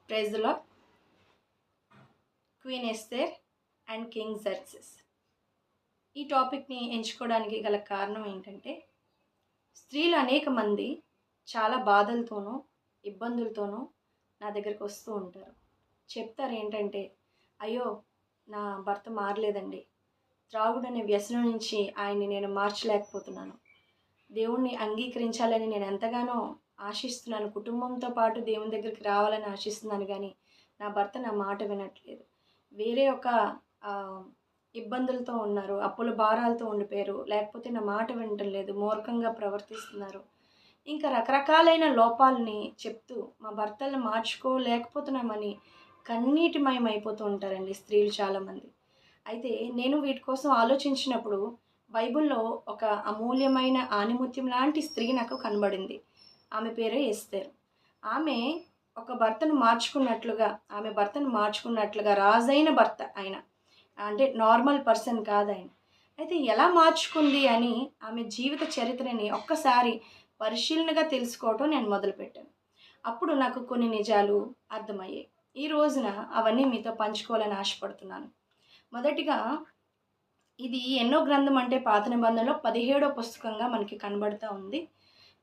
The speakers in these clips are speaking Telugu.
Praise the Lord. Queen Esther and king Xerxes. ఈ టాపిక్ని ఎంచుకోవడానికి గల కారణం ఏంటంటే, స్త్రీలు అనేక మంది చాలా బాధలతోనూ ఇబ్బందులతోనూ నా దగ్గరికి వస్తూ ఉంటారు. చెప్తారు ఏంటంటే, అయ్యో నా భర్త మారలేదండి, త్రాగుడనే వ్యసనం నుంచి ఆయన్ని నేను మార్చలేకపోతున్నాను, దేవుణ్ణి అంగీకరించాలని నేను ఎంతగానో ఆశిస్తున్నాను, కుటుంబంతో పాటు దేవుని దగ్గరికి రావాలని ఆశిస్తున్నాను, కానీ నా భర్త నా మాట వినట్లేదు, వేరే ఒక ఇబ్బందులతో ఉన్నారు, అప్పుల భారాలతో ఉండిపోయారు, లేకపోతే నా మాట వినటం లేదు, మూర్ఖంగా ప్రవర్తిస్తున్నారు, ఇంకా రకరకాలైన లోపాలని చెప్తూ మా భర్తలను మార్చుకోలేకపోతున్నామని కన్నీటిమయం అయిపోతూ ఉంటారండి స్త్రీలు చాలామంది. అయితే నేను వీటి కోసం ఆలోచించినప్పుడు బైబిల్లో ఒక అమూల్యమైన ఆణిముత్యం లాంటి స్త్రీ నాకు కనబడింది. ఆమె పేరే ఎస్తేర్. ఆమె ఒక భర్తను మార్చుకున్నట్లుగా రాజైన భర్త ఆయన, అంటే నార్మల్ పర్సన్ కాదు ఆయన. అయితే ఎలా మార్చుకుంది అని ఆమె జీవిత చరిత్రని ఒక్కసారి పరిశీలనగా తెలుసుకోవటం నేను మొదలుపెట్టాను. అప్పుడు నాకు కొన్ని నిజాలు అర్థమయ్యాయి. ఈ రోజున అవన్నీ మీతో పంచుకోవాలని ఆశపడుతున్నాను. మొదటిగా, ఇది ఎన్నో గ్రంథం అంటే పాత నిబంధనలో 17వ పుస్తకంగా మనకి కనబడుతూ ఉంది.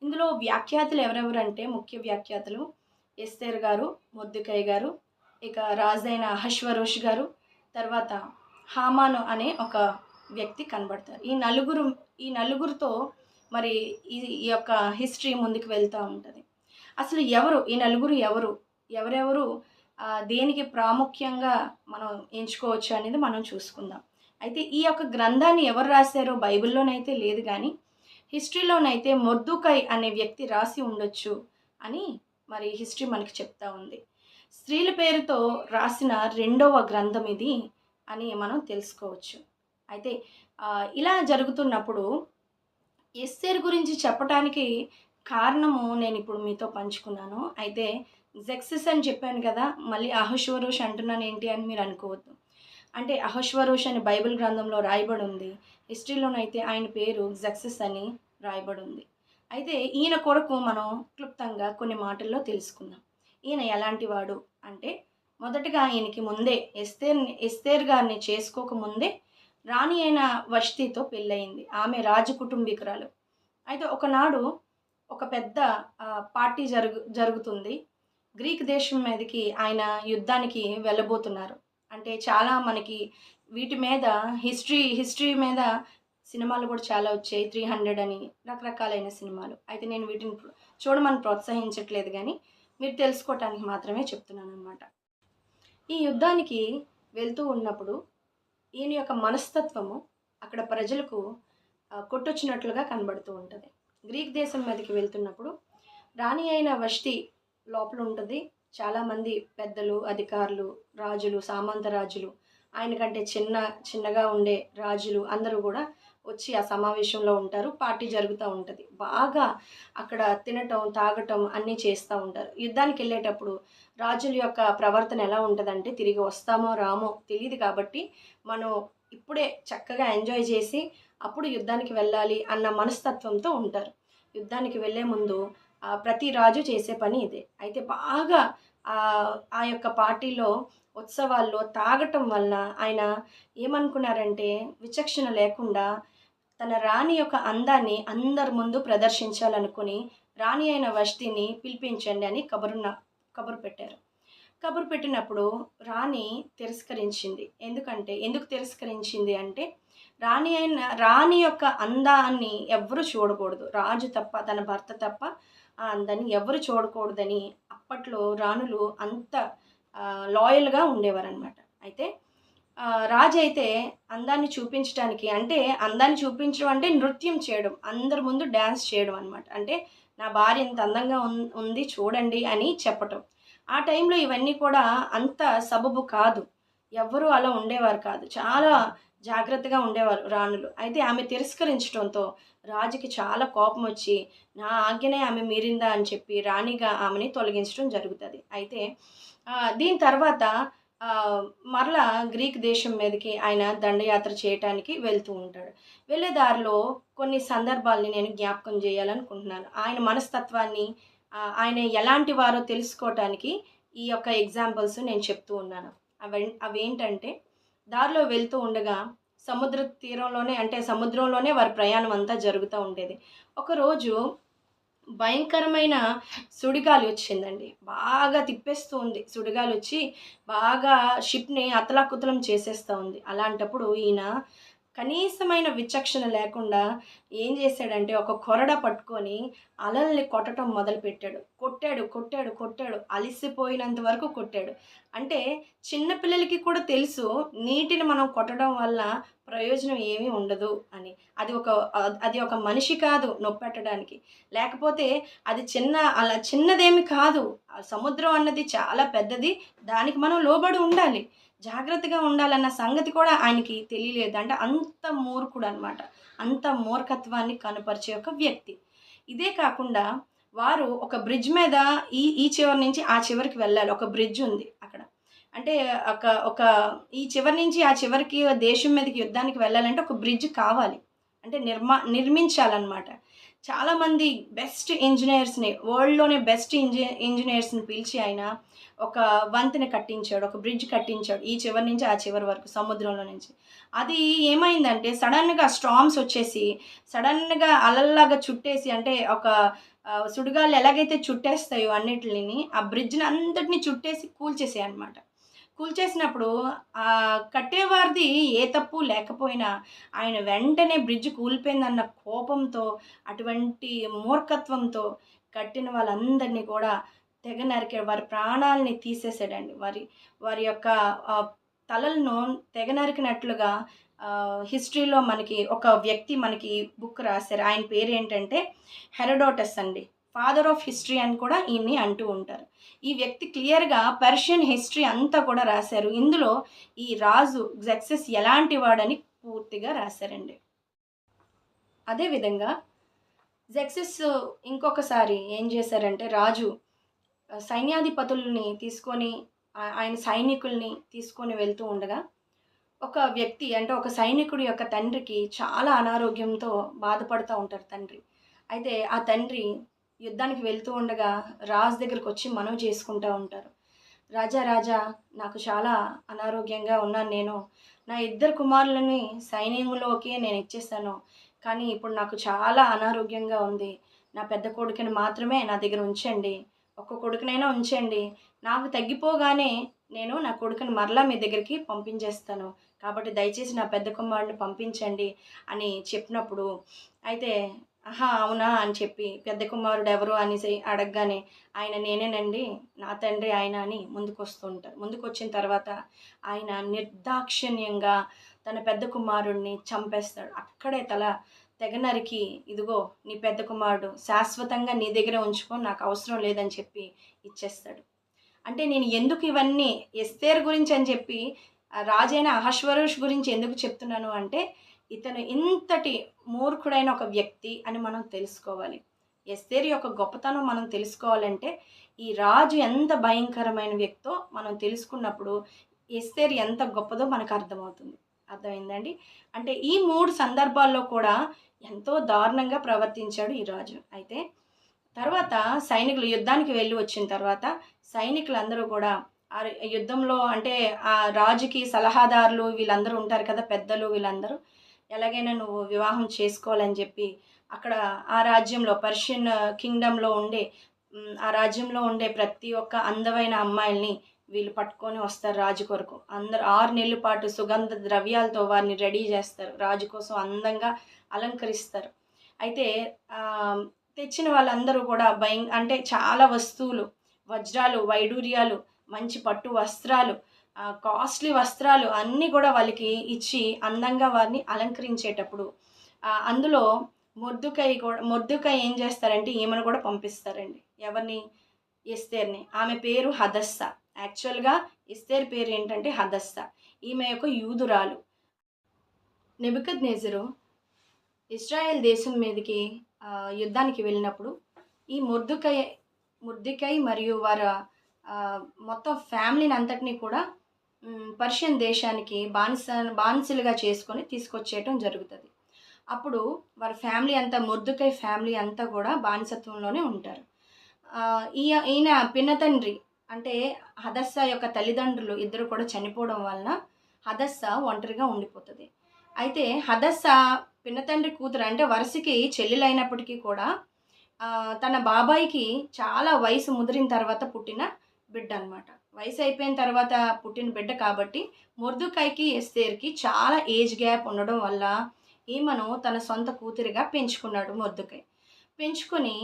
ఇందులో వ్యాఖ్యాతలు ఎవరెవరంటే, ముఖ్య వ్యాఖ్యాతలు ఎస్తేర్ గారు, మొర్దెకై గారు, ఇక రాజైన అహష్వరోష్ గారు, తర్వాత హామాను అనే ఒక వ్యక్తి కనబడతారు. ఈ నలుగురితో మరి ఈ యొక్క హిస్టరీ ముందుకు వెళ్తూ ఉంటుంది. అసలు ఈ నలుగురు ఎవరెవరు దేనికి ప్రాముఖ్యంగా మనం ఎంచుకోవచ్చు అనేది మనం చూసుకుందాం. అయితే ఈ యొక్క గ్రంథాన్ని ఎవరు రాశారో బైబిల్లోనైతే లేదు, కానీ హిస్టరీలోనైతే మొర్దెకై అనే వ్యక్తి రాసి ఉండొచ్చు అని మరి హిస్టరీ మనకి చెప్తా ఉంది. స్త్రీల పేరుతో రాసిన 2వ గ్రంథం ఇది అని మనం తెలుసుకోవచ్చు. అయితే ఇలా జరుగుతున్నప్పుడు ఎస్తేర్ గురించి చెప్పడానికి కారణము నేను ఇప్పుడు మీతో పంచుకున్నాను. అయితే జెక్సిస్ అని చెప్పాను కదా, మళ్ళీ అహష్వరోష్ అంటున్నాను ఏంటి అని మీరు అనుకోవద్దు. అంటే అహష్వరోష్ అని బైబిల్ గ్రంథంలో రాయబడి ఉంది, హిస్టరీలోనైతే ఆయన పేరు జెక్సిస్ అని రాయబడి ఉంది. అయితే ఈయన కొరకు మనం క్లుప్తంగా కొన్ని మాటల్లో తెలుసుకుందాం. ఈయన ఎలాంటి వాడు అంటే, మొదటగా ఈయనకి ముందే ఎస్తేర్ గారిని చేసుకోకముందే రాణి అయిన వష్టితో పెళ్ళయింది. ఆమె రాజకుటుంబీకురాలు. అయితే ఒకనాడు ఒక పెద్ద పార్టీ జరుగుతుంది. గ్రీక్ దేశం మీదకి ఆయన యుద్ధానికి వెళ్ళబోతున్నారు. అంటే చాలా మనకి వీటి మీద హిస్టరీ మీద సినిమాలు కూడా చాలా వచ్చాయి. 300 అని రకరకాలైన సినిమాలు. అయితే నేను వీటిని చూడమని ప్రోత్సహించట్లేదు, కానీ మీరు తెలుసుకోవటానికి మాత్రమే చెప్తున్నాను అనమాట. ఈ యుద్ధానికి వెళ్తూ ఉన్నప్పుడు ఈయన యొక్క మనస్తత్వము అక్కడ ప్రజలకు కొట్టొచ్చినట్లుగా కనబడుతూ ఉంటుంది. గ్రీక్ దేశం మీదకి వెళ్తున్నప్పుడు రాణి అయిన వష్టి లోపల ఉంటుంది. చాలామంది పెద్దలు, అధికారులు, రాజులు, సామంత రాజులు, ఆయన కంటే చిన్నగా ఉండే రాజులు అందరూ కూడా వచ్చి ఆ సమావేశంలో ఉంటారు. పార్టీ జరుగుతూ ఉంటుంది. బాగా అక్కడ తినటం, తాగటం అన్నీ చేస్తూ ఉంటారు. యుద్ధానికి వెళ్ళేటప్పుడు రాజుల యొక్క ప్రవర్తన ఎలా ఉంటుందంటే, తిరిగి వస్తామో రామో తెలియదు కాబట్టి మనం ఇప్పుడే చక్కగా ఎంజాయ్ చేసి అప్పుడు యుద్ధానికి వెళ్ళాలి అన్న మనస్తత్వంతో ఉంటారు. యుద్ధానికి వెళ్ళే ముందు ప్రతి రాజు చేసే పని ఇదే. అయితే బాగా ఆ యొక్క పార్టీలో ఉత్సవాల్లో తాగటం వలన ఆయన ఏమనుకున్నారంటే, విచక్షణ లేకుండా తన రాణి యొక్క అందాన్ని అందరి ముందు ప్రదర్శించాలనుకుని రాణి అయిన వష్టిని పిలిపించండి అని కబురు పెట్టారు. కబురు పెట్టినప్పుడు రాణి తిరస్కరించింది. ఎందుకు తిరస్కరించింది అంటే, రాణి యొక్క అందాన్ని ఎవ్వరూ చూడకూడదు, రాజు తప్ప, తన భర్త తప్ప ఆ అందాన్ని ఎవరు చూడకూడదని అప్పట్లో రాణులు అంత లాయల్గా ఉండేవారనమాట. అయితే రాజు అయితే అందాన్ని చూపించడం అంటే నృత్యం చేయడం, అందరి ముందు డ్యాన్స్ చేయడం అనమాట. అంటే నా భార్య ఇంత అందంగా ఉంది చూడండి అని చెప్పటం. ఆ టైంలో ఇవన్నీ కూడా అంత సబబు కాదు, ఎవ్వరూ అలా ఉండేవారు కాదు, చాలా జాగ్రత్తగా ఉండేవారు రాణులు. అయితే ఆమె తిరస్కరించడంతో రాజుకి చాలా కోపం వచ్చి, నా ఆజ్ఞనే ఆమె మీరిందా అని చెప్పి రాణిగా ఆమెని తొలగించడం జరుగుతుంది. అయితే దీని తర్వాత మరలా గ్రీక్ దేశం మీదకి ఆయన దండయాత్ర చేయటానికి వెళ్తూ ఉంటాడు. వెళ్ళే దారిలో కొన్ని సందర్భాల్ని నేను జ్ఞాపకం చేయాలనుకుంటున్నాను. ఆయన మనస్తత్వాన్ని, ఆయన ఎలాంటి వారో తెలుసుకోవటానికి ఈ యొక్క ఎగ్జాంపుల్స్ నేను చెప్తూ ఉన్నాను. అవేంటంటే దారిలో వెళ్తూ ఉండగా సముద్ర తీరంలోనే అంటే సముద్రంలోనే వారి ప్రయాణం అంతా జరుగుతూ ఉండేది. ఒకరోజు భయంకరమైన సుడిగాలి వచ్చిందండి. బాగా తిప్పేస్తూ ఉంది. సుడిగాలొచ్చి బాగా షిప్‌ని అతలాకుతలం చేసేస్తా ఉంది. అలాంటప్పుడు ఈయన కనీసమైన విచక్షణ లేకుండా ఏం చేశాడంటే ఒక కొరడ పట్టుకొని అలల్ని కొట్టటం మొదలుపెట్టాడు. కొట్టాడు, కొట్టాడు, కొట్టాడు. అలిసిపోయినంత వరకు కొట్టాడు. అంటే చిన్న పిల్లలకి కూడా తెలుసు నీటిని మనం కొట్టడం వల్ల ప్రయోజనం ఏమీ ఉండదు అని. అది ఒక మనిషి కాదు నొప్పెట్టడానికి. లేకపోతే అది అలా చిన్నదేమి కాదు. ఆ సముద్రం అన్నది చాలా పెద్దది. దానికి మనం లోబడి ఉండాలి. జాగ్రత్తగా ఉండాలన్న సంగతి కూడా ఆయనకి తెలియలేదు. అంటే అంత మూర్ఖుడనమాట. అంత మూర్ఖత్వాన్ని కనపరిచే ఒక వ్యక్తి. ఇదే కాకుండా వారు ఒక బ్రిడ్జ్ మీద ఈ ఈ చివరి నుంచి ఆ చివరికి వెళ్ళాలి. ఒక బ్రిడ్జ్ ఉంది అక్కడ. అంటే ఒక ఒక ఈ చివరి నుంచి ఆ చివరికి దేశం మీదకి యుద్ధానికి వెళ్ళాలంటే ఒక బ్రిడ్జ్ కావాలి. అంటే నిర్మించాలనమాట. చాలామంది బెస్ట్ ఇంజినీర్స్‌ని వరల్డ్‌లోనే బెస్ట్ ఇంజినీర్స్‌ని పిలిచి ఆయన ఒక వంతెన కట్టించాడు. ఒక బ్రిడ్జ్ కట్టించాడు. ఈ చివరి నుంచి ఆ చివరి వరకు సముద్రంలో నుంచి. అది ఏమైందంటే సడెన్‌గా స్టార్మ్స్ వచ్చేసి సడెన్‌గా అలల్లాగా చుట్టేసి అంటే ఒక సుడిగాలులు ఎలాగైతే చుట్టేస్తాయో అన్నిటిని ఆ బ్రిడ్జ్‌ని అంతటిని చుట్టేసి కూల్చేసాయన్నమాట. కూల్చేసినప్పుడు కట్టేవారిది ఏ తప్పు లేకపోయినా ఆయన వెంటనే బ్రిడ్జ్ కూలిపోయిందన్న కోపంతో, అటువంటి మూర్ఖత్వంతో కట్టిన వాళ్ళందరినీ కూడా తెగ నరికాడు. వారి ప్రాణాల్ని తీసేసాడండి. వారి యొక్క తలలను తెగ నరికినట్లుగా హిస్టరీలో మనకి ఒక వ్యక్తి మనకి బుక్ రాశారు. ఆయన పేరేంటంటే హెరోడోటస్ అండి. ఫాదర్ ఆఫ్ హిస్టరీ అని కూడా ఈయన్ని అంటూ ఉంటారు. ఈ వ్యక్తి క్లియర్‌గా పర్షియన్ హిస్టరీ అంతా కూడా రాశారు. ఇందులో ఈ రాజు జెక్సస్ ఎలాంటి వాడని పూర్తిగా రాశారండి. అదే విధంగా జెక్సస్ ఇంకొకసారి ఏం చేశారంటే రాజు సైన్యాధిపతుల్ని తీసుకొని ఆయన సైనికుల్ని తీసుకొని వెళ్తూ ఉండగా ఒక వ్యక్తి అంటే ఒక సైనికుడి యొక్క తండ్రికి చాలా అనారోగ్యంతో బాధపడుతూ ఉంటారు తండ్రి. అయితే ఆ తండ్రి యుద్ధానికి వెళ్తూ ఉండగా రాజు దగ్గరకొచ్చి మనవి చేసుకుంటూ ఉంటారు. రాజా రాజా నాకు చాలా అనారోగ్యంగా ఉన్నాను నేను. నా ఇద్దరు కుమారులని సైన్యంలోకి నేను ఇచ్చేసాను. కానీ ఇప్పుడు నాకు చాలా అనారోగ్యంగా ఉంది. నా పెద్ద కొడుకుని మాత్రమే నా దగ్గర ఉంచండి. ఒక్క కొడుకునైనా ఉంచండి. నాకు తగ్గిపోగానే నేను నా కొడుకుని మరలా మీ దగ్గరికి పంపించేస్తాను. కాబట్టి దయచేసి నా పెద్ద కుమారుడిని పంపించండి అని చెప్పినప్పుడు అయితే ఆహా! అవునా అని చెప్పి పెద్ద కుమారుడు ఎవరు అనేసి అడగగానే ఆయన నేనేనండి నా తండ్రి ఆయన అని ముందుకొస్తూ ఉంటారు. ముందుకొచ్చిన తర్వాత ఆయన నిర్దాక్షిణ్యంగా తన పెద్ద కుమారుడిని చంపేస్తాడు. అక్కడే తల తెగ నరికి ఇదిగో నీ పెద్ద కుమారుడు శాశ్వతంగా నీ దగ్గరే ఉంచుకో నాకు అవసరం లేదని చెప్పి ఇచ్చేస్తాడు. అంటే నేను ఎందుకు ఇవన్నీ ఎస్తేర్ గురించి అని చెప్పి రాజైన అహష్వరోష్ గురించి ఎందుకు చెప్తున్నాను అంటే ఇతను ఇంతటి మూర్ఖుడైన ఒక వ్యక్తి అని మనం తెలుసుకోవాలి. ఎస్తేర్ యొక్క గొప్పతనం మనం తెలుసుకోవాలంటే ఈ రాజు ఎంత భయంకరమైన వ్యక్తో మనం తెలుసుకున్నప్పుడు ఎస్తేర్ ఎంత గొప్పదో మనకు అర్థమవుతుంది. అర్థమైందండి? అంటే ఈ 3 సందర్భాల్లో కూడా ఎంతో దారుణంగా ప్రవర్తించాడు ఈ రాజు. అయితే తర్వాత సైనికులు యుద్ధానికి వెళ్ళి వచ్చిన తర్వాత సైనికులందరూ కూడా ఆ యుద్ధంలో అంటే ఆ రాజుకి సలహాదారులు వీళ్ళందరూ ఉంటారు కదా పెద్దలు వీళ్ళందరూ ఎలాగైనా నువ్వు వివాహం చేసుకోవాలని చెప్పి అక్కడ ఆ రాజ్యంలో పర్షియన్ కింగ్డమ్‌లో ఉండే ఆ రాజ్యంలో ఉండే ప్రతి ఒక్క అందమైన అమ్మాయిల్ని వీళ్ళు పట్టుకొని వస్తారు రాజు కొరకు. అందరూ 6 నెలల పాటు సుగంధ ద్రవ్యాలతో వారిని రెడీ చేస్తారు. రాజు కోసం అందంగా అలంకరిస్తారు. అయితే తెచ్చిన వాళ్ళందరూ కూడా అంటే చాలా వస్తువులు, వజ్రాలు, వైడూర్యాలు, మంచి పట్టు వస్త్రాలు, కాస్ట్లీ వస్త్రాలు అన్నీ కూడా వాళ్ళకి ఇచ్చి అందంగా వారిని అలంకరించేటప్పుడు అందులో మొర్దుకై ఏం చేస్తారంటే ఈమెను కూడా పంపిస్తారండి. ఎవరిని? ఎస్తేర్‌ని. ఆమె పేరు హదస్సా. యాక్చువల్‌గా ఎస్తేర్ పేరు ఏంటంటే హదస్సా. ఈమె యొక్క యూదురాలు. నెబుకద్నెజరు ఇజ్రాయెల్ దేశం మీదకి యుద్ధానికి వెళ్ళినప్పుడు ఈ మొర్దెకై మరియు వారి మొత్తం ఫ్యామిలీని అంతటిని కూడా పర్షియన్ దేశానికి బానిసలుగా చేసుకొని తీసుకొచ్చేయటం జరుగుతుంది. అప్పుడు వారి ఫ్యామిలీ అంతా మొర్దెకై ఫ్యామిలీ అంతా కూడా బానిసత్వంలోనే ఉంటారు. ఈయన పినతండ్రి అంటే హదస్స యొక్క తల్లిదండ్రులు ఇద్దరు కూడా చనిపోవడం వలన హదస్స ఒంటరిగా ఉండిపోతుంది. అయితే హదస్స పినతండ్రి కూతురు అంటే వరుసకి చెల్లెలైనప్పటికీ కూడా తన బాబాయికి చాలా వయసు ముదిరిన తర్వాత పుట్టిన బిడ్డ అనమాట. వయసు అయిపోయిన తర్వాత పుట్టిన బిడ్డ కాబట్టి మొర్దుకైకి, ఎస్తేర్‌కి చాలా ఏజ్ గ్యాప్ ఉండడం వల్ల ఈమెను తన సొంత కూతురిగా పెంచుకున్నాడు మొర్దుకై. పెంచుకొని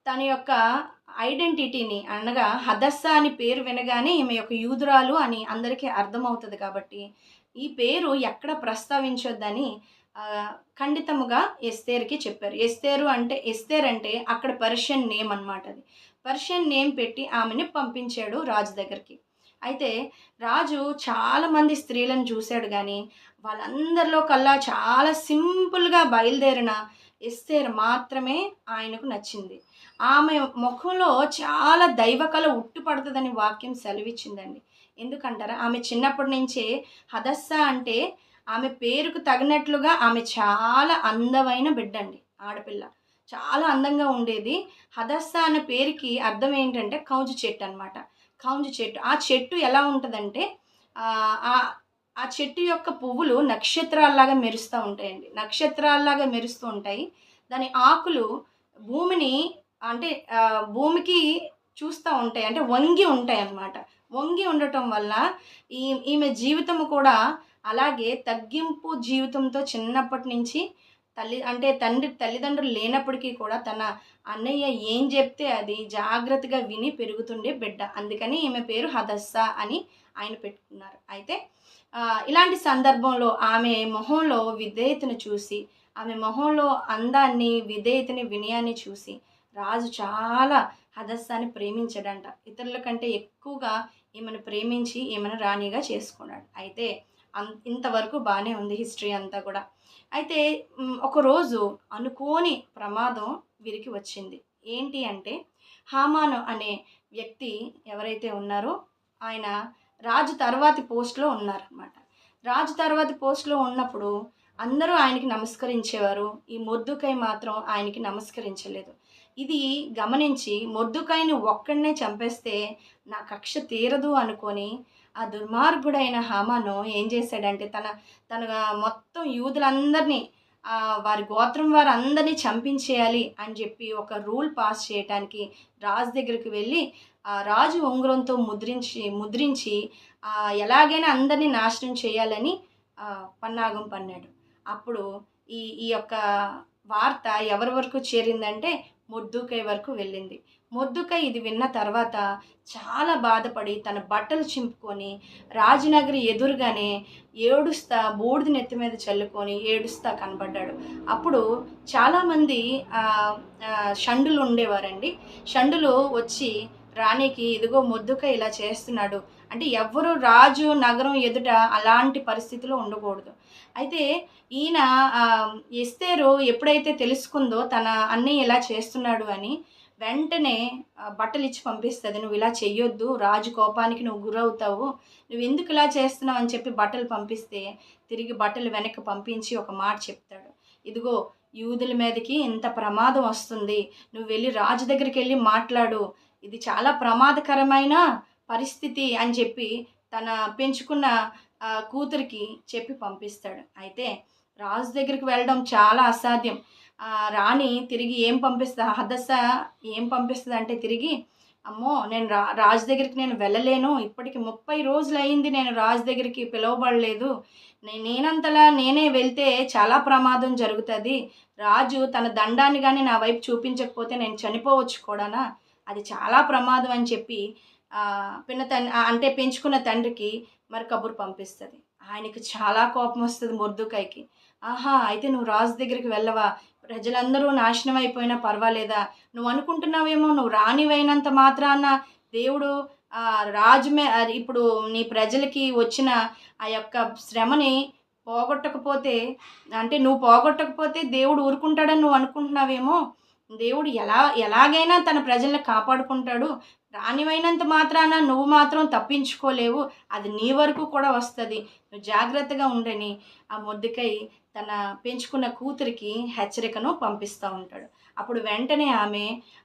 తన యొక్క ఐడెంటిటీని అనగా హదస్సా అని పేరు వినగానే ఈమె యొక్క యూదురాలు అని అందరికీ అర్థమవుతుంది కాబట్టి ఈ పేరు ఎక్కడ ప్రస్తావించొద్దని ఖండితముగా ఎస్తేర్‌కి చెప్పారు. ఎస్తేర్ అంటే అక్కడ పర్షియన్ నేమ్ అనమాట అది. పర్షియన్ నేమ్ పెట్టి ఆమెని పంపించాడు రాజు దగ్గరికి. అయితే రాజు చాలామంది స్త్రీలను చూశాడు గానీ వాళ్ళందరిలో కల్లా చాలా సింపుల్‌గా బయలుదేరిన ఎస్తేర్ మాత్రమే ఆయనకు నచ్చింది. ఆమె ముఖంలో చాలా దైవకళ ఉట్టిపడుతుందని వాక్యం సెలవిచ్చిందండి. ఎందుకంటారా? ఆమె చిన్నప్పటి నుంచే హదస్సా అంటే ఆమె పేరుకు తగినట్లుగా ఆమె చాలా అందమైన బిడ్డండి, ఆడపిల్ల. చాలా అందంగా ఉండేది. హదస్సా అనే పేరుకి అర్థం ఏంటంటే కౌజు చెట్టు అనమాట. కౌజు చెట్టు. ఆ చెట్టు ఎలా ఉంటదంటే ఆ చెట్టు యొక్క పువ్వులు నక్షత్రాల్లాగా మెరుస్తూ ఉంటాయండి. నక్షత్రాల్లాగా మెరుస్తూ ఉంటాయి. దాని ఆకులు భూమిని అంటే భూమికి చూస్తూ ఉంటాయి. అంటే వంగి ఉంటాయన్నమాట. వంగి ఉండటం వల్ల ఈమె జీవితము కూడా అలాగే తగ్గింపు జీవితంతో చిన్నప్పటి నుంచి తల్లిదండ్రులు లేనప్పటికీ కూడా తన అన్నయ్య ఏం చెప్తే అది జాగ్రత్తగా విని పెరుగుతుండే బిడ్డ. అందుకని ఈమె పేరు హదస్సా అని ఆయన పెట్టుకున్నారు. అయితే ఇలాంటి సందర్భంలో ఆమె మొహంలో విధేయతను చూసి, ఆమె మొహంలో అందాన్ని, విధేయతని, వినయాన్ని చూసి రాజు చాలా హదస్సాని ప్రేమించాడంట. ఇతరుల కంటే ఎక్కువగా ఈమెను ప్రేమించి ఈమెను రాణిగా చేసుకున్నాడు. అయితే ఇంతవరకు బాగానే ఉంది హిస్టరీ అంతా కూడా. అయితే ఒకరోజు అనుకోని ప్రమాదం వీరికి వచ్చింది. ఏంటి అంటే హామాను అనే వ్యక్తి ఎవరైతే ఉన్నారో ఆయన రాజు తర్వాతి పోస్ట్‌లో ఉన్నారనమాట. రాజు తర్వాతి పోస్ట్‌లో ఉన్నప్పుడు అందరూ ఆయనకి నమస్కరించేవారు. ఈ మొర్దుకై మాత్రం ఆయనకి నమస్కరించలేదు. ఇది గమనించి మొర్దుకైని ఒక్కడినే చంపేస్తే నా కక్ష తీరదు అనుకొని ఆ దుర్మార్గుడైన హామాను ఏం చేశాడంటే తన మొత్తం యూదులందరినీ వారి గోత్రం వారందరినీ చంపించేయాలి అని చెప్పి ఒక రూల్ పాస్ చేయటానికి రాజు దగ్గరికి వెళ్ళి రాజు ఉంగరంతో ముద్రించి ఎలాగైనా అందరినీ నాశనం చేయాలని పన్నాగం పన్నాడు. అప్పుడు ఈ యొక్క వార్త ఎవరి వరకు చేరిందంటే మొర్దుకై వరకు వెళ్ళింది. మొర్దుకై ఇది విన్న తర్వాత చాలా బాధపడి తన బట్టలు చింపుకొని రాజనగరి ఎదురుగానే ఏడుస్తా బూడిద నెత్తి మీద చల్లుకొని ఏడుస్తా కనబడ్డాడు. అప్పుడు చాలామంది షండులు ఉండేవారండి. షండులు వచ్చి రాణికి ఇదిగో మొర్దుకై ఇలా చేస్తున్నాడు అంటే ఎవ్వరు రాజు నగరం ఎదుట అలాంటి పరిస్థితిలో ఉండకూడదు. అయితే ఈయన ఎస్తేరు ఎప్పుడైతే తెలుసుకుందో తన అన్నయ్య ఇలా చేస్తున్నాడు అని వెంటనే బట్టలు ఇచ్చి పంపిస్తుంది. నువ్వు ఇలా చెయ్యొద్దు, రాజు కోపానికి నువ్వు గురవుతావు, నువ్వు ఎందుకు ఇలా చేస్తున్నావు అని చెప్పి బట్టలు పంపిస్తే తిరిగి బట్టలు వెనక్కి పంపించి ఒక మాట చెప్తాడు. ఇదిగో యూదుల మీదకి ఇంత ప్రమాదం వస్తుంది, నువ్వు వెళ్ళి రాజు దగ్గరికి వెళ్ళి మాట్లాడు, ఇది చాలా ప్రమాదకరమైన పరిస్థితి అని చెప్పి తన పెంచుకున్న కూతురికి చెప్పి పంపిస్తాడు. అయితే రాజు దగ్గరికి వెళ్ళడం చాలా అసాధ్యం. రాణి తిరిగి ఏం పంపిస్తుంది, హదస్సా ఏం పంపిస్తుంది అంటే తిరిగి అమ్మో నేను రాజు దగ్గరికి నేను వెళ్ళలేను, ఇప్పటికి 30 రోజులు అయింది నేను రాజు దగ్గరికి పిలువబడలేదు, నేనంతలా నేనే వెళ్తే చాలా ప్రమాదం జరుగుతుంది, రాజు తన దండాన్ని కానీ నా వైపు చూపించకపోతే నేను చనిపోవచ్చు కూడానా, అది చాలా ప్రమాదం అని చెప్పి అంటే పెంచుకున్న తండ్రికి మరి కబురు పంపిస్తుంది. ఆయనకి చాలా కోపం వస్తుంది మొర్దుకైకి. అయితే నువ్వు రాజు దగ్గరికి వెళ్ళవా, ప్రజలందరూ నాశనం అయిపోయినా పర్వాలేదా, నువ్వు అనుకుంటున్నావేమో నువ్వు రాణివైనంత మాత్రాన దేవుడు ఇప్పుడు నీ ప్రజలకి వచ్చిన ఆ యొక్క శ్రమని పోగొట్టకపోతే అంటే నువ్వు పోగొట్టకపోతే దేవుడు ఊరుకుంటాడని నువ్వు అనుకుంటున్నావేమో, దేవుడు ఎలాగైనా తన ప్రజల్ని కాపాడుకుంటాడు, రాణివైనంత మాత్రాన నువ్వు మాత్రం తప్పించుకోలేవు, అది నీ వరకు కూడా వస్తుంది, నువ్వు జాగ్రత్తగా ఉండని ఆ మొర్దుకై తన పెంచుకున్న కూతురికి హెచ్చరికను పంపిస్తూ ఉంటాడు. అప్పుడు వెంటనే ఆమె,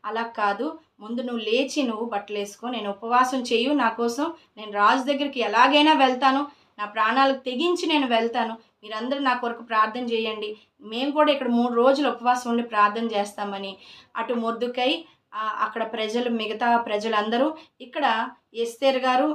అలా కాదు, ముందు నువ్వు లేచి నువ్వు బట్టలేసుకో, నేను ఉపవాసం చెయ్యు నా కోసం, నేను రాజు దగ్గరికి ఎలాగైనా వెళ్తాను, నా ప్రాణాలకు తెగించి నేను వెళ్తాను, మీరందరూ నా కొరకు ప్రార్థన చేయండి, మేము కూడా ఇక్కడ 3 రోజులు ఉపవాసం ఉండి ప్రార్థన చేస్తామని అటు మొర్దుకై అక్కడ ప్రజలు, మిగతా ప్రజలందరూ, ఇక్కడ ఎస్తేరు గారు,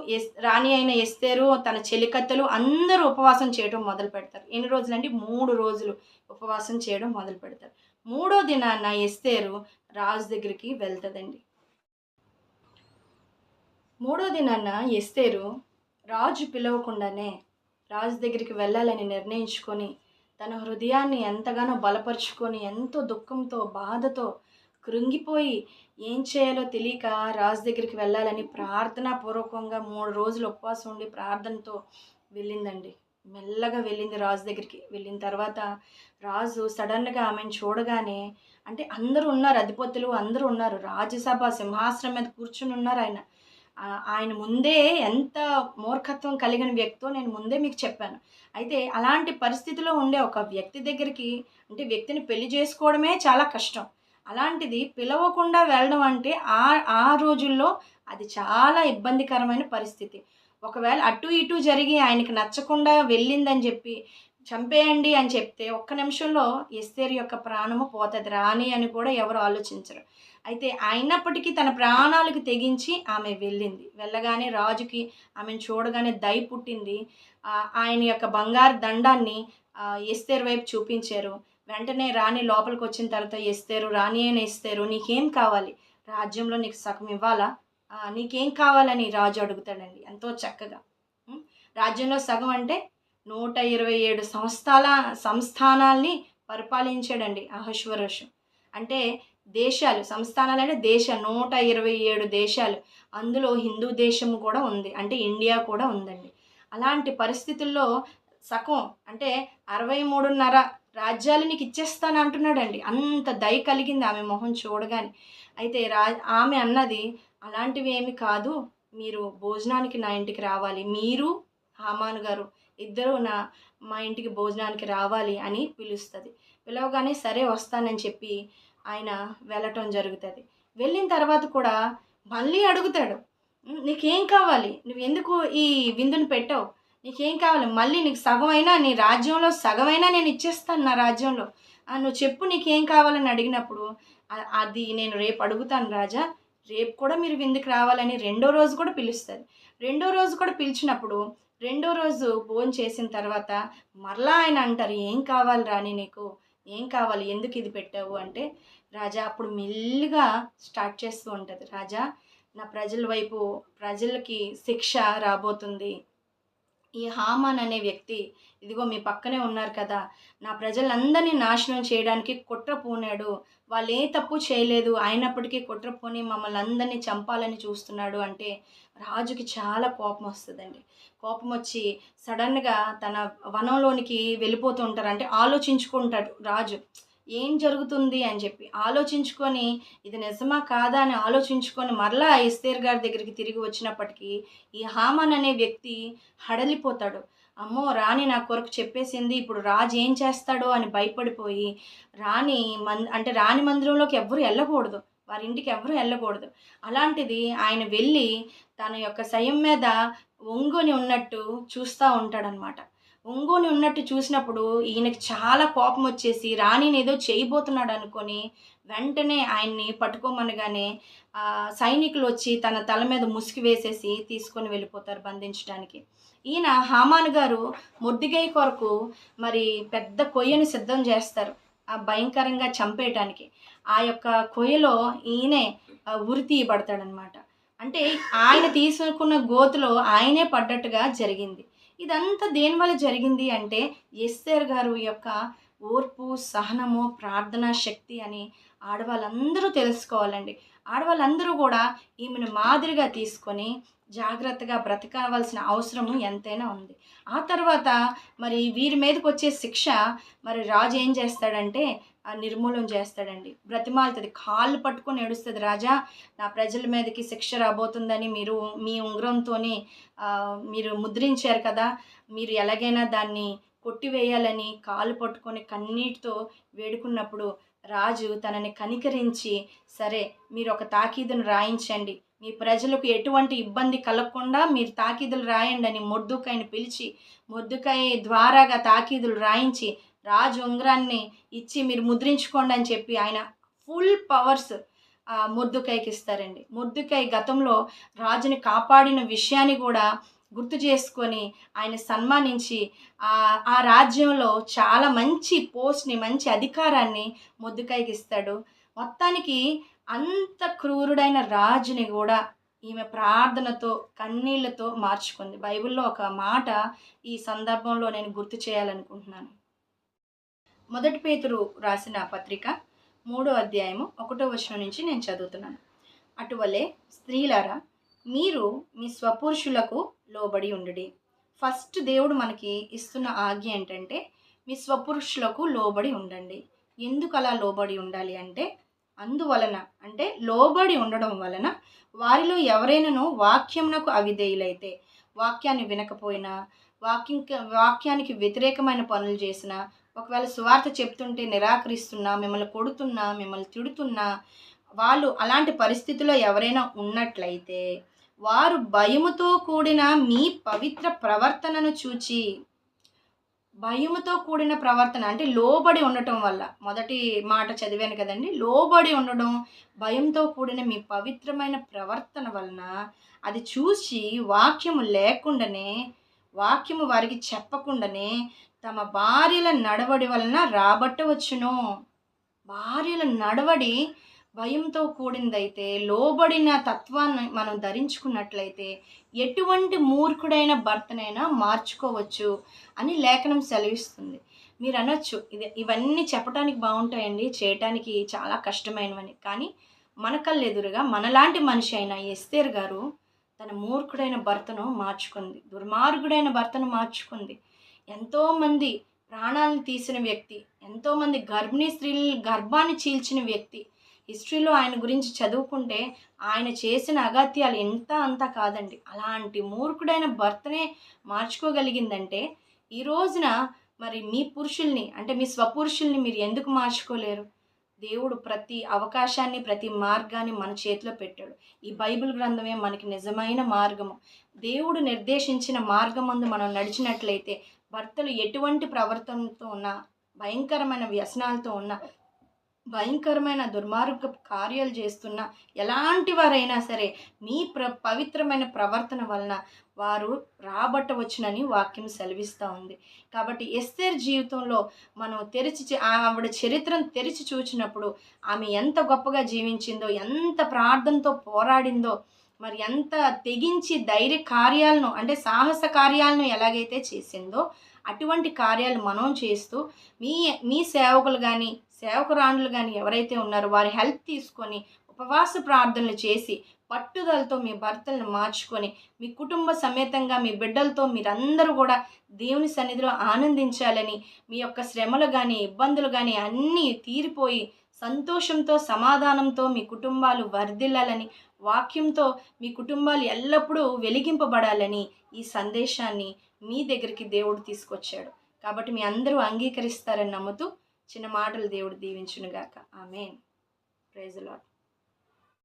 రాణి అయిన ఎస్తేరు, తన చెలికత్తెలు అందరూ ఉపవాసం చేయడం మొదలు పెడతారు. ఎన్ని రోజులండి? 3 రోజులు ఉపవాసం చేయడం మొదలు పెడతారు. 3వ దినాన ఎస్తేరు రాజు దగ్గరికి వెళ్తుందండి. 3వ దినాన ఎస్తేరు రాజు పిలవకుండానే రాజు దగ్గరికి వెళ్ళాలని నిర్ణయించుకొని తన హృదయాన్ని ఎంతగానో బలపరుచుకొని ఎంతో దుఃఖంతో బాధతో కృంగిపోయి ఏం చేయాలో తెలియక రాజు దగ్గరికి వెళ్ళాలని ప్రార్థనాపూర్వకంగా 3 రోజులు ఉపవాసం ఉండి ప్రార్థనతో వెళ్ళిందండి. మెల్లగా వెళ్ళింది రాజు దగ్గరికి. వెళ్ళిన తర్వాత రాజు సడన్గా ఆమెను చూడగానే, అంటే అందరూ ఉన్నారు, అధిపతులు అందరూ ఉన్నారు, రాజ్యసభ సింహాసనం మీద కూర్చుని ఉన్నారు ఆయన. ఆయన ముందే ఎంత మూర్ఖత్వం కలిగిన వ్యక్తో నేను ముందే మీకు చెప్పాను. అయితే అలాంటి పరిస్థితిలో ఉండే ఒక వ్యక్తి దగ్గరికి, అంటే వ్యక్తిని పెళ్లి చేసుకోవడమే చాలా కష్టం. అలాంటిది పిలవకుండా వెళ్ళడం అంటే ఆ రోజుల్లో అది చాలా ఇబ్బందికరమైన పరిస్థితి. ఒకవేళ అటు ఇటు జరిగి ఆయనకి నచ్చకుండా వెళ్ళిందని చెప్పి చంపేయండి అని చెప్తే ఒక్క నిమిషంలో ఎస్తేరు యొక్క ప్రాణము పోతుంది, రాణి అని కూడా ఎవరు ఆలోచించరు. అయితే అయినప్పటికీ తన ప్రాణాలకు తెగించి ఆమె వెళ్ళింది. వెళ్ళగానే రాజుకి ఆమెను చూడగానే దయ పుట్టింది. ఆయన యొక్క బంగారు దండాన్ని ఎస్తేరు వైపు చూపించారు. వెంటనే రాణి లోపలికి వచ్చిన తర్వాత ఎస్తేరు, రాణి అయిన ఎస్తేరు, నీకేం కావాలి? రాజ్యంలో నీకు సగం ఇవ్వాలా? నీకేం కావాలని రాజు అడుగుతాడండి ఎంతో చక్కగా. రాజ్యంలో సగం అంటే 127 సంస్థానాల్ని పరిపాలించాడండి అహష్వరోషు. అంటే దేశాలు, సంస్థానాలు అంటే దేశాలు, 127 దేశాలు, అందులో హిందూ దేశం కూడా ఉంది, అంటే ఇండియా కూడా ఉందండి. అలాంటి పరిస్థితుల్లో సగం అంటే 63.5 రాజ్యాలు నీకు ఇచ్చేస్తాను అంటున్నాడండి. అంత దయ కలిగింది ఆమె మొహం చూడగానే. అయితే ఆమె అన్నది, అలాంటివి ఏమి కాదు, మీరు భోజనానికి నా ఇంటికి రావాలి, మీరు హామాను గారు ఇద్దరు మా ఇంటికి భోజనానికి రావాలి అని పిలుస్తుంది. పిలవగానే సరే వస్తానని చెప్పి ఆయన వెళ్ళటం జరుగుతుంది. వెళ్ళిన తర్వాత కూడా మళ్ళీ అడుగుతాడు, నీకేం కావాలి? నువ్వు ఎందుకు ఈ విందుని పెట్టావు? నీకేం కావాలి? మళ్ళీ నీకు సగమైనా, నీ రాజ్యంలో సగమైనా నేను ఇచ్చేస్తాను నా రాజ్యంలో, నువ్వు చెప్పు నీకేం కావాలని అడిగినప్పుడు, అది నేను రేపు అడుగుతాను రాజా, రేపు కూడా మీరు విందుకు రావాలని 2వ రోజు కూడా పిలుస్తుంది. 2వ రోజు కూడా పిలిచినప్పుడు 2వ రోజు భోజనం చేసిన తర్వాత మరలా ఆయన అంటారు, ఏం కావాలి రాణి నీకు? ఏం కావాలి? ఎందుకు ఇది పెట్టావు అంటే, రాజా అప్పుడు మెల్లిగా స్టార్ట్ చేస్తూ ఉంటుంది, రాజా నా ప్రజలకి శిక్ష రాబోతుంది. ఈ హామాన్ అనే వ్యక్తి ఇదిగో మీ పక్కనే ఉన్నారు కదా, నా ప్రజలందరినీ నాశనం చేయడానికి కుట్ర పూనాడు, వాళ్ళు ఏ తప్పు చేయలేదు, అయినప్పటికీ కుట్ర పూని మమ్మల్ని అందరినీ చంపాలని చూస్తున్నాడు అంటే రాజుకి చాలా కోపం వస్తుందండి. కోపం వచ్చి సడన్గా తన వనంలోనికి వెళ్ళిపోతూ ఉంటారు. అంటే ఆలోచించుకుంటాడు రాజు, ఏం జరుగుతుంది అని చెప్పి ఆలోచించుకొని, ఇది నిజమా కాదా అని ఆలోచించుకొని మరలా ఎస్తేరు గారి దగ్గరికి తిరిగి వచ్చినప్పటికీ ఈ హామాన్ అనే వ్యక్తి హడలిపోతాడు. అమ్మో, రాణి నా కొరకు చెప్పేసింది, ఇప్పుడు రాజు ఏం చేస్తాడో అని భయపడిపోయి రాణి మందిరంలోకి ఎవ్వరూ వెళ్ళకూడదు, వారి ఇంటికి ఎవ్వరూ వెళ్ళకూడదు. అలాంటిది ఆయన వెళ్ళి తన యొక్క శయం మీద ఒంగొని ఉన్నట్టు చూస్తూ ఉంటాడనమాట. ఒంగోని ఉన్నట్టు చూసినప్పుడు ఈయనకి చాలా కోపం వచ్చేసి రాణిని ఏదో చేయబోతున్నాడు అనుకొని వెంటనే ఆయన్ని పట్టుకోమనగానే సైనికులు వచ్చి తన తల మీద ముసుగు వేసేసి తీసుకొని వెళ్ళిపోతారు బంధించడానికి. ఈయన హామాను గారు మొర్దెకై కొరకు మరి పెద్ద కొయ్యను సిద్ధం చేస్తారు భయంకరంగా చంపేయటానికి. ఆ యొక్క కొయ్యలో ఈయనే ఉరి తీయబడతాడనమాట. అంటే ఆయన తీసుకున్న గోతులో ఆయనే పడ్డట్టుగా జరిగింది. ఇదంతా దేనివల్ల జరిగింది అంటే ఎస్తేరు గారు యొక్క ఓర్పు, సహనము, ప్రార్థనా శక్తి అని ఆడవాళ్ళందరూ తెలుసుకోవాలండి. ఆడవాళ్ళందరూ కూడా ఈమెను మాదిరిగా తీసుకొని జాగ్రత్తగా బ్రతకవలసిన అవసరము ఎంతైనా ఉంది. ఆ తర్వాత మరి వీరి మీదకి వచ్చే శిక్ష మరి రాజు ఏం చేస్తాడంటే నిర్మూలన చేస్తాడండి. బ్రతిమాలుతుంది, కాళ్ళు పట్టుకొని ఏడుస్తుంది, రాజా నా ప్రజల మీదకి శిక్ష రాబోతుందని మీరు మీ ఉంగరంతో మీరు ముద్రించారు కదా, మీరు ఎలాగైనా దాన్ని కొట్టివేయాలని కాళ్ళు పట్టుకొని కన్నీటితో వేడుకున్నప్పుడు రాజు తనని కనికరించి, సరే మీరు ఒక తాకీదును రాయించండి, మీ ప్రజలకు ఎటువంటి ఇబ్బంది కలగకుండా మీరు తాకీదులు రాయండి అని మొర్దుకైని పిలిచి, మొర్దుకై ద్వారాగా తాకీదులు రాయించి, రాజు ఉంగరాన్ని ఇచ్చి మీరు ముద్రించుకోండి అని చెప్పి ఆయన ఫుల్ పవర్స్ మొర్దుకైకి ఇస్తారండి. మొర్దుకై గతంలో రాజుని కాపాడిన విషయాన్ని కూడా గుర్తు చేసుకొని ఆయన సన్మానించి ఆ రాజ్యంలో చాలా మంచి పోస్ట్ని, మంచి అధికారాన్ని మొర్దుకైకి ఇస్తాడు. మొత్తానికి అంత క్రూరుడైన రాజుని కూడా ఈమె ప్రార్థనతో, కన్నీళ్లతో మార్చుకుంది. బైబిల్లో ఒక మాట ఈ సందర్భంలో నేను గుర్తు చేయాలనుకుంటున్నాను. మొదటి పేతురు రాసిన పత్రిక 3వ అధ్యాయము 1వ వచనం నుంచి నేను చదువుతున్నాను. అటువలే స్త్రీలారా, మీరు మీ స్వపురుషులకు లోబడి ఉండుడి. ఫస్ట్ దేవుడు మనకి ఇస్తున్న ఆజ్ఞ ఏంటంటే, మీ స్వపురుషులకు లోబడి ఉండండి. ఎందుకు అలా లోబడి ఉండాలి అంటే, అందువలన అంటే లోబడి ఉండడం వలన వారిలో ఎవరైనాను వాక్యమునకు అవిధేయులైతే, వాక్యాన్ని వినకపోయినా, వాక్యానికి వ్యతిరేకమైన పనులు చేసినా, ఒకవేళ సువార్త చెప్తుంటే నిరాకరిస్తున్నా, మిమ్మల్ని కొడుతున్నా, మిమ్మల్ని తిడుతున్నా, వాళ్ళు అలాంటి పరిస్థితిలో ఎవరైనా ఉన్నట్లయితే వారు భయముతో కూడిన మీ పవిత్ర ప్రవర్తనను చూచి, భయముతో కూడిన ప్రవర్తన అంటే లోబడి ఉండటం వల్ల, మొదటి మాట చదివాను కదండి, లోబడి ఉండడం, భయంతో కూడిన మీ పవిత్రమైన ప్రవర్తన వలన అది చూసి వాక్యము లేకుండానే, వాక్యము వారికి చెప్పకుండానే తమ భార్యల నడవడి వలన రాబట్టవచ్చును. భార్యల నడవడి భయంతో కూడిందైతే, లోబడిన తత్వాన్ని మనం ధరించుకున్నట్లయితే ఎటువంటి మూర్ఖుడైన భర్తనైనా మార్చుకోవచ్చు అని లేఖనం సెలవిస్తుంది. మీరు అనొచ్చు, ఇవన్నీ చెప్పడానికి బాగుంటాయండి, చేయటానికి చాలా కష్టమైనవని. కానీ మన కళ్ళెదురుగా మనలాంటి మనిషి అయిన ఎస్తేర్ గారు తన మూర్ఖుడైన భర్తను మార్చుకుంది, దుర్మార్గుడైన భర్తను మార్చుకుంది. ఎంతోమంది ప్రాణాలను తీసిన వ్యక్తి, ఎంతోమంది గర్భిణీ స్త్రీల గర్భాన్ని చీల్చిన వ్యక్తి. హిస్టరీలో ఆయన గురించి చదువుకుంటే ఆయన చేసిన అగత్యాలు ఎంత అంతా కాదండి. అలాంటి మూర్ఖుడైన భర్తనే మార్చుకోగలిగిందంటే, ఈ రోజున మరి మీ పురుషుల్ని అంటే మీ స్వపురుషుల్ని మీరు ఎందుకు మార్చుకోలేరు? దేవుడు ప్రతి అవకాశాన్ని, ప్రతి మార్గాన్ని మన చేతిలో పెట్టాడు. ఈ బైబిల్ గ్రంథమే మనకి నిజమైన మార్గము. దేవుడు నిర్దేశించిన మార్గమందు మనం నడిచినట్లయితే భర్తలు ఎటువంటి ప్రవర్తనతో ఉన్నా, భయంకరమైన వ్యసనాలతో ఉన్నా, భయంకరమైన దుర్మార్గ కార్యాలు చేస్తున్న ఎలాంటి వారైనా సరే మీ పవిత్రమైన ప్రవర్తన వలన వారు రాబట్టవచ్చునని వాక్యం సెలవిస్తూ ఉంది. కాబట్టి ఎస్తేర్ జీవితంలో మనం ఆవిడ చరిత్రను తెరిచి చూచినప్పుడు ఆమె ఎంత గొప్పగా జీవించిందో, ఎంత ప్రార్థనతో పోరాడిందో, మరి ఎంత తెగించి ధైర్య కార్యాలను అంటే సాహస కార్యాలను ఎలాగైతే చేసిందో అటువంటి కార్యాలు మనం చేస్తూ మీ సేవకులు కానీ, సేవకురాండ్లు కానీ ఎవరైతే ఉన్నారో వారి హెల్ప్ తీసుకొని ఉపవాస ప్రార్థనలు చేసి పట్టుదలతో మీ భర్తలను మార్చుకొని మీ కుటుంబ సమేతంగా మీ బిడ్డలతో మీరందరూ కూడా దేవుని సన్నిధిలో ఆనందించాలని, మీ యొక్క శ్రమలు కానీ, ఇబ్బందులు కానీ అన్నీ తీరిపోయి సంతోషంతో, సమాధానంతో మీ కుటుంబాలు వర్ధిల్లాలని, వాక్యంతో మీ కుటుంబాలు ఎల్లప్పుడూ వెలిగింపబడాలని ఈ సందేశాన్ని మీ దగ్గరికి దేవుడు తీసుకొచ్చాడు. కాబట్టి మీ అందరూ అంగీకరిస్తారని నమ్ముతూ చిన్న మాటలు దేవుడు దీవించునుగాక. ఆమేన్. Praise the lord.